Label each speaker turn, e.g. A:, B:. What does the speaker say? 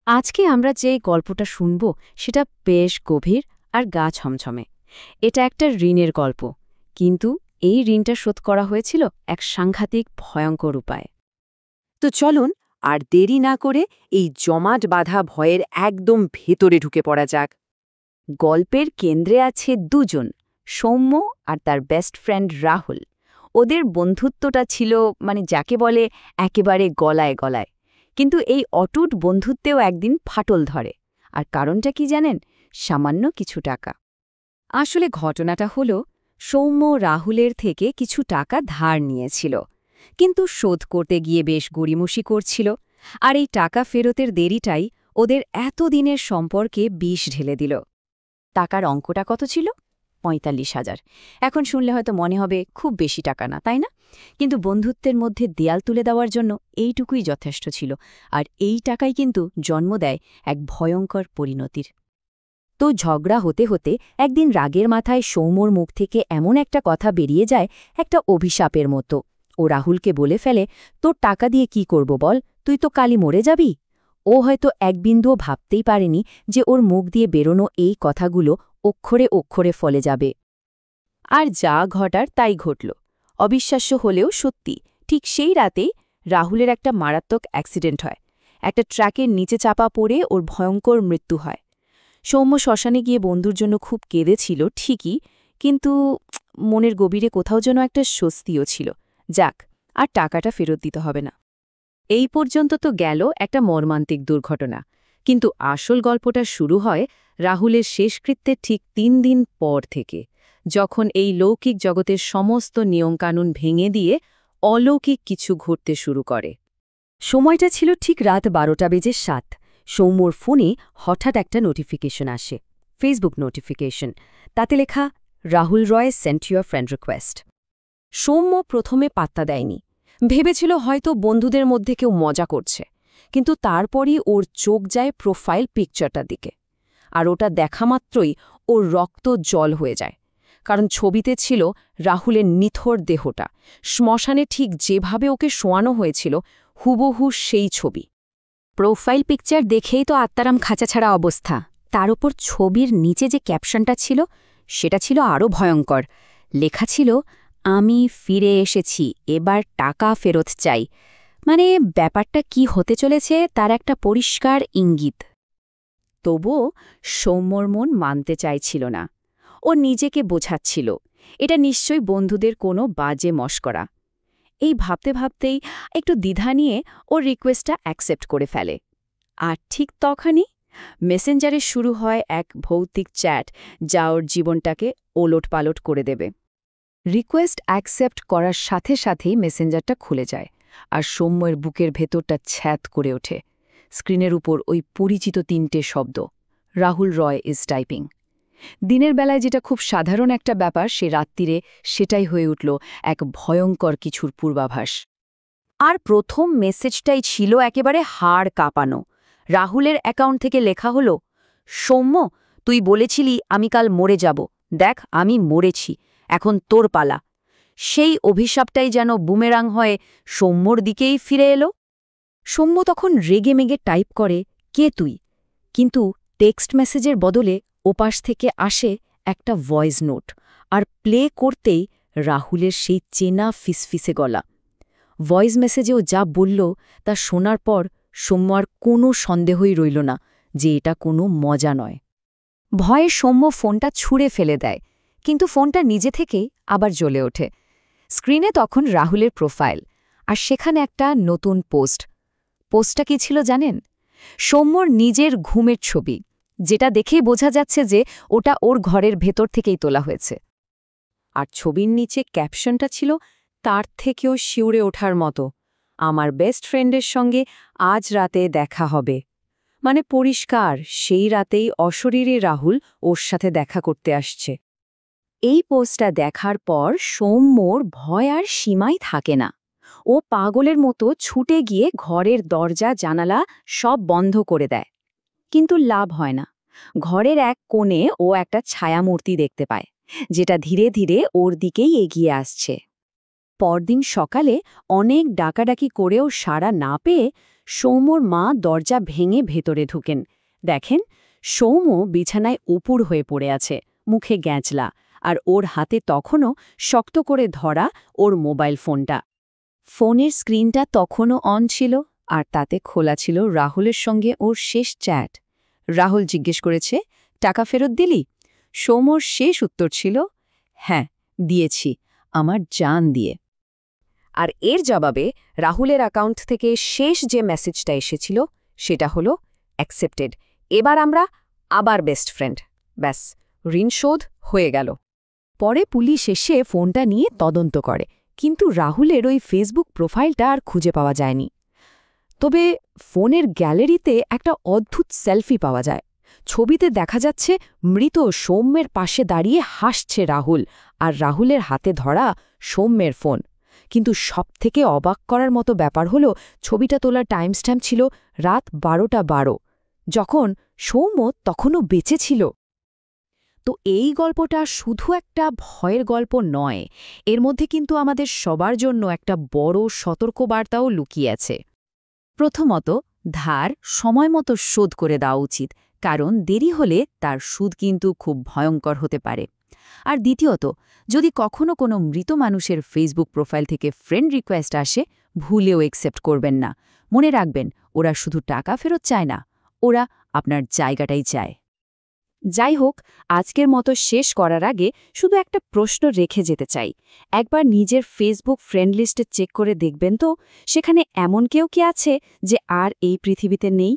A: আজকে আমরা যে গল্পটা শুনব সেটা বেশ গভীর আর গা ছমছমে। এটা একটা ঋণের গল্প, কিন্তু এই ঋণটা শোধ করা হয়েছিল এক সাংঘাতিক ভয়ঙ্কর উপায়ে।
B: তো চলুন আর দেরি না করে এই জমাট বাঁধা ভয়ের একদম ভেতরে ঢুকে পড়া যাক।
A: গল্পের কেন্দ্রে আছে দুজন, সৌম্য আর তার বেস্ট ফ্রেন্ড রাহুল। ওদের বন্ধুত্বটা ছিল যাকে বলে একেবারে গলায় গলায়। কিন্তু এই অটুট বন্ধুত্বেও একদিন ফাটল ধরে। আর কারণটা কি জানেন? সামান্য কিছু টাকা। আসলে ঘটনাটা হলো, সৌম্য রাহুলের থেকে কিছু টাকা ধার নিয়েছিল, কিন্তু শোধ করতে গিয়ে বেশ গড়িমসি করছিল। আর এই টাকা ফেরতের দেরিটাই ওদের এতদিনের সম্পর্কে বিষ ঢেলে দিল। টাকার অঙ্কটা কত ছিল? ৪৫,০০০। এখন শুনলে হয়তো মনে হবে খুব বেশি টাকা না, তাই না? কিন্তু বন্ধুত্বের মধ্যে দেয়াল তুলে দেওয়ার জন্য এইটুকুই যথেষ্ট ছিল। আর এই টাকাই কিন্তু জন্ম দেয় এক ভয়ঙ্কর পরিণতির। তো ঝগড়া হতে হতে একদিন রাগের মাথায় সৌম্যর মুখ থেকে এমন একটা কথা বেরিয়ে যায়, একটা অভিশাপের মতো। ও রাহুলকে বলে ফেলে, তোর টাকা দিয়ে কি করব বল, তুই তো কালই মরে যাবি। ও হয়তো এক বিন্দুও ভাবতেই পারেনি যে ওর মুখ দিয়ে বেরোনো এই কথাগুলো অক্ষরে অক্ষরে ফলে যাবে। আর যা ঘটার তাই ঘটল। অবিশ্বাস্য হলেও সত্যি, ঠিক সেই রাতেই রাহুলের একটা মারাত্মক অ্যাক্সিডেন্ট হয়। একটা ট্রাকের নিচে চাপা পড়ে ওর ভয়ঙ্কর মৃত্যু হয়। সৌম্য শ্মশানে গিয়ে বন্ধুর জন্য খুব কেঁদেছিল ঠিকই, কিন্তু মনের গভীরে কোথাও যেন একটা স্বস্তিও ছিল। যাক, আর টাকাটা ফেরত দিতে হবে না। এই পর্যন্ত তো গেল একটা মর্মান্তিক দুর্ঘটনা, কিন্তু আসল গল্পটা শুরু হয় রাহুলের শেষকৃত্যের ঠিক ৩ দিন পর থেকে, যখন এই লৌকিক জগতের সমস্ত নিয়মকানুন ভেঙে দিয়ে অলৌকিক কিছু ঘটতে শুরু করে। সময়টা ছিল ঠিক রাত ১২:০৭। সৌম্যর ফোনে হঠাৎ একটা নোটিফিকেশন আসে, ফেসবুক নোটিফিকেশন। তাতে লেখা, Rahul Roy sent your friend request. Soumya প্রথমে পাত্তা দেয়নি, ভেবেছিল হয়তো বন্ধুদের মধ্যে কেউ মজা করছে। কিন্তু তারপরই ওর চোখ যায় প্রোফাইল পিকচারটার দিকে। আর ওটা দেখা মাত্রই ওর রক্ত জল হয়ে যায়, কারণ ছবিতে ছিল রাহুলের নিথর দেহটা, শ্মশানে ঠিক যেভাবে ওকে শোয়ানো হয়েছিল হুবহু সেই ছবি। প্রোফাইল পিকচার দেখেই তো আত্মারাম খাঁচাছাড়া অবস্থা। তার ওপর ছবির নিচে যে ক্যাপশনটা ছিল, সেটা ছিল আরও ভয়ঙ্কর। লেখা ছিল, আমি ফিরে এসেছি, এবার টাকা ফেরত চাই। ব্যাপারটা কি হতে চলেছে তার একটা পরিষ্কার ইঙ্গিত। তবুও সৌম্যর মন মানতে চাইছিল না। ও নিজেকে বোঝাচ্ছিল, এটা নিশ্চয়ই বন্ধুদের কোনো বাজে মশকরা। এই ভাবতে ভাবতেই একটু দ্বিধা নিয়ে ওর রিকোয়েস্টটা অ্যাকসেপ্ট করে ফেলে। আর ঠিক তখনই মেসেঞ্জারে শুরু হয় এক ভৌতিক চ্যাট, যা ওর জীবনটাকে ওলটপালট করে দেবে। রিকোয়েস্ট অ্যাকসেপ্ট করার সাথে সাথেই মেসেঞ্জারটা খুলে যায়, আর সৌম্যের বুকের ভেতরটা ছ্যাদ করে ওঠে। স্ক্রিনের উপর ওই পরিচিত ৩টে শব্দ, রাহুল রয় ইজ টাইপিং। দিনের বেলায় যেটা খুব সাধারণ একটা ব্যাপার, সে রাত্রিরে সেটাই হয়ে উঠল এক ভয়ঙ্কর কিছুর পূর্বাভাস। আর প্রথম মেসেজটাই ছিল একেবারে হাড় কাঁপানো। রাহুলের অ্যাকাউন্ট থেকে লেখা হলো, সৌম্য, তুই বলেছিলি আমি কাল মরে যাব, দেখ আমি মরেছি, এখন তোর পালা। সেই অভিশাপটাই যেন বুমেরাং হয়ে সৌম্যর দিকেই ফিরে এলো। সৌম্য তখন রেগে মেগে টাইপ করে, কে তুই? কিন্তু টেক্সট মেসেজের বদলে ওপাশ থেকে আসে একটা ভয়েস নোট, আর প্লে করতেই রাহুলের সেই চেনা ফিসফিসে গলা। ভয়েস মেসেজেও যা বলল তা শোনার পর সৌম্য আর কোনো সন্দেহই রইল না যে এটা কোনো মজা নয়। ভয়ে সৌম্য ফোনটা ছুঁড়ে ফেলে দেয়, কিন্তু ফোনটা নিজে থেকেই আবার জ্বলে ওঠে। স্ক্রিনে তখন রাহুলের প্রোফাইল, আর সেখানে একটা নতুন পোস্ট। পোস্টটা কি ছিল জানেন? সৌম্যর নিজের ঘুমের ছবি, যেটা দেখেই বোঝা যাচ্ছে যে ওটা ওর ঘরের ভেতর থেকেই তোলা হয়েছে। আর ছবির নিচে ক্যাপশনটা ছিল তার থেকেও শিউরে ওঠার মতো, আমার বেস্ট ফ্রেন্ডের সঙ্গে আজ রাতে দেখা হবে। পরিষ্কার সেই রাতেই অশরীরী রাহুল ওর সাথে দেখা করতে আসছে। এই পোস্টটা দেখার পর সৌম্যর ভয় আর সীমাই থাকে না। ও পাগলের মতো ছুটে গিয়ে ঘরের দরজা জানালা সব বন্ধ করে দেয়। কিন্তু লাভ হয় না। ঘরের এক কোণে ও একটা ছায়ামূর্তি দেখতে পায়, যেটা ধীরে ধীরে ওর দিকেই এগিয়ে আসছে।
B: পরদিন সকালে অনেক ডাকাডাকি করেও সাড়া না পেয়ে সৌম্যর মা দরজা ভেঙে ভেতরে ঢুকেন। দেখেন, সৌম্য বিছানায় উপুড় হয়ে পড়ে আছে, মুখে গ্যাঁচলা, আর ওর হাতে তখনও শক্ত করে ধরা ওর মোবাইল ফোনটা। ফোনের স্ক্রিনটা তখনও অন ছিল, আর তাতে খোলা ছিল রাহুলের সঙ্গে ওর শেষ চ্যাট। রাহুল জিজ্ঞেস করেছে, টাকা ফেরত দিলি? সৌম্যর শেষ উত্তর ছিল, হ্যাঁ, দিয়েছি, আমার জান দিয়ে।
A: আর এর জবাবে রাহুলের অ্যাকাউন্ট থেকে শেষ যে মেসেজটা এসেছিল সেটা হলো অ্যাকসেপ্টেড, এবার আমরা আবার বেস্ট ফ্রেন্ড। ব্যাস, ঋণ শোধ হয়ে গেল।
B: পরে পুলিশ এসে ফোনটা নিয়ে তদন্ত করে, কিন্তু রাহুলের ওই ফেসবুক প্রোফাইলটা আর খুঁজে পাওয়া যায়নি। তবে ফোনের গ্যালারিতে একটা অদ্ভুত সেলফি পাওয়া যায়। ছবিতে দেখা যাচ্ছে মৃত সৌম্যের পাশে দাঁড়িয়ে হাসছে রাহুল, আর রাহুলের হাতে ধরা সৌম্যের ফোন। কিন্তু সবথেকে অবাক করার মতো ব্যাপার হলো, ছবিটা তোলার টাইম স্ট্যাম্প ছিল রাত 12:12, যখন সৌম্য তখনও বেঁচে ছিল। তো এই গল্পটা শুধু একটা ভয়ের গল্প নয়, এর মধ্যে কিন্তু আমাদের সবার জন্য একটা বড় সতর্কবার্তাও লুকিয়ে আছে। প্রথমত, ধার সময়মতো শোধ করে দেওয়া উচিত, কারণ দেরি হলে তার সুদ কিন্তু খুব ভয়ঙ্কর হতে পারে। আর দ্বিতীয়ত, যদি কখনো কোনো মৃত মানুষের ফেসবুক প্রোফাইল থেকে ফ্রেন্ড রিকোয়েস্ট আসে, ভুলেও অ্যাকসেপ্ট করবেন না। মনে রাখবেন, ওরা শুধু টাকা ফেরত চায় না, ওরা আপনার জায়গাটাই চায়। যাই হোক, আজকের মতো শেষ করার আগে শুধু একটা প্রশ্ন রেখে যেতে চাই। একবার নিজের ফেসবুক ফ্রেন্ড লিস্টে চেক করে দেখবেন তো, সেখানে এমন কেউ কি আছে যে আর এই পৃথিবীতে নেই?